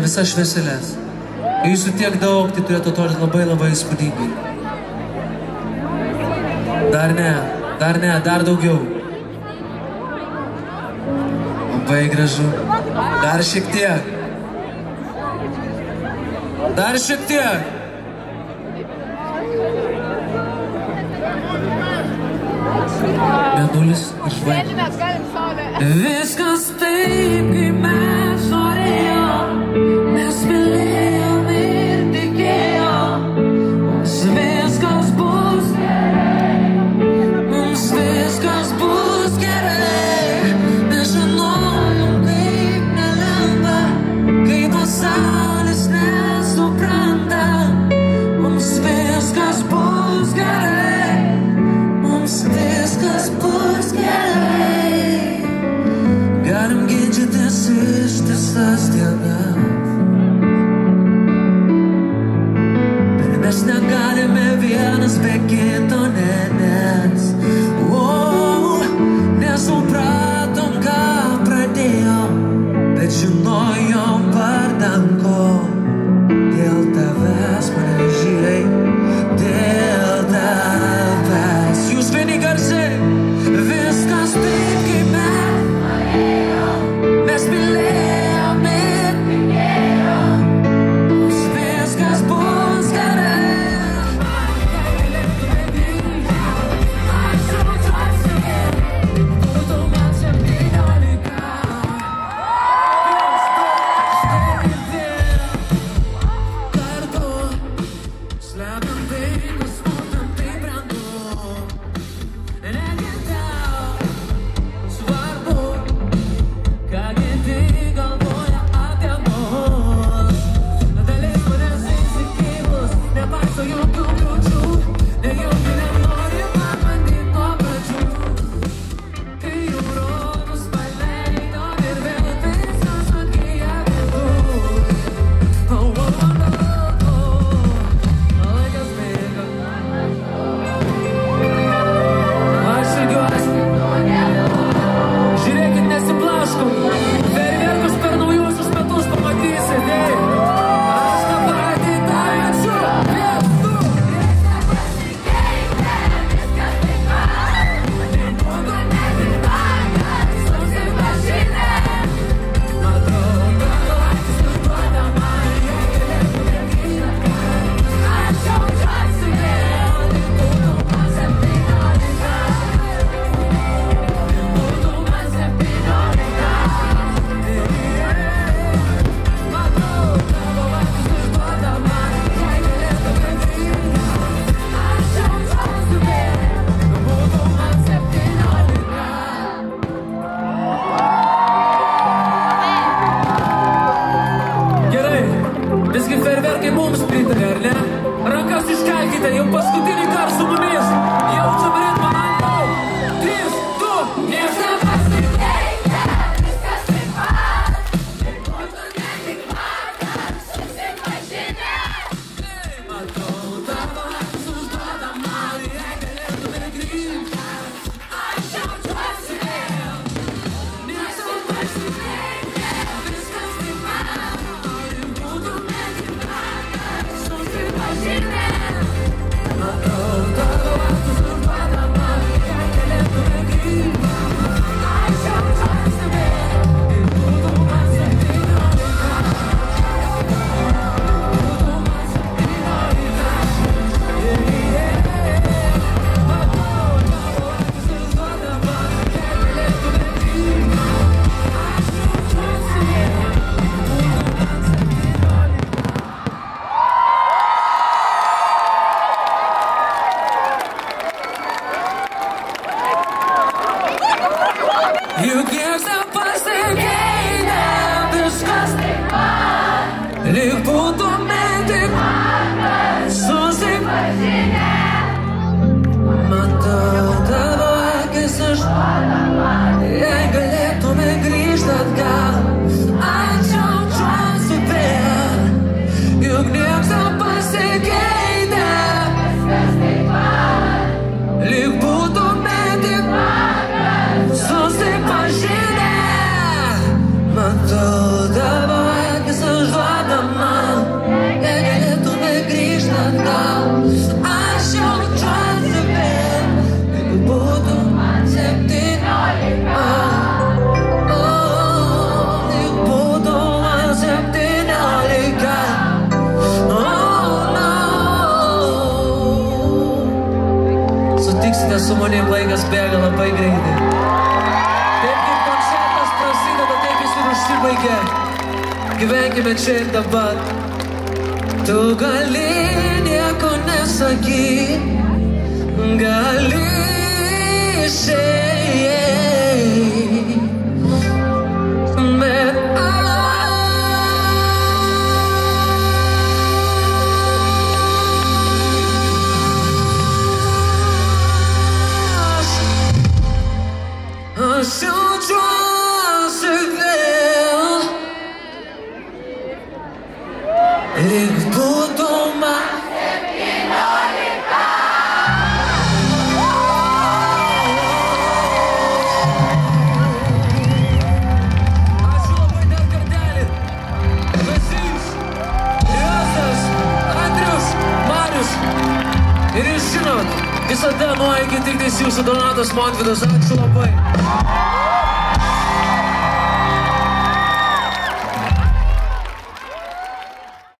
visas švieselės. Kai jūsų tiek daug, tai turėtų atrodyti labai labai įspūdingai. Dar ne, dar daugiau. Labai gražu. Dar šiek tiek. Dar šiek tiek. Mėnulis ir žvaigždės. Viskas taip, kaip mes norėjom, mes mylėjom ir tikėjom. Mums viskas bus gerai, mums viskas bus gerai. Nežinom, kaip nelengva, kai pasaulis nesupranta. Mums viskas bus gerai, mums viskas bus gerai. Galim ginčytis ištisas dienas, bet mes negalime vienas be kito, nes nesupratom, ką pradėjom, bet žinojom vardan ko. Dėl tavęs, mane žyrai, dėl tavęs. Jūs vieni garsiai, viskas taip, kaip mes mylėjom ir nes su manim laikas bėga labai greitai. Taip kaip koncertas prasideda, taip jis ir užsibaigia. Gyvenkime čia ir dabar. Tu gali nieko nesakyt, gali išeit, bet aš jaučiuosi vėl, lyg būtų man 17. Ačiū labai dar kartelį. Kazys, Juozas, Andrius, Marius. Ir jūs žinot, visada nuo iki tik tais jūsų Donatas Montvydas. Ačiū labai.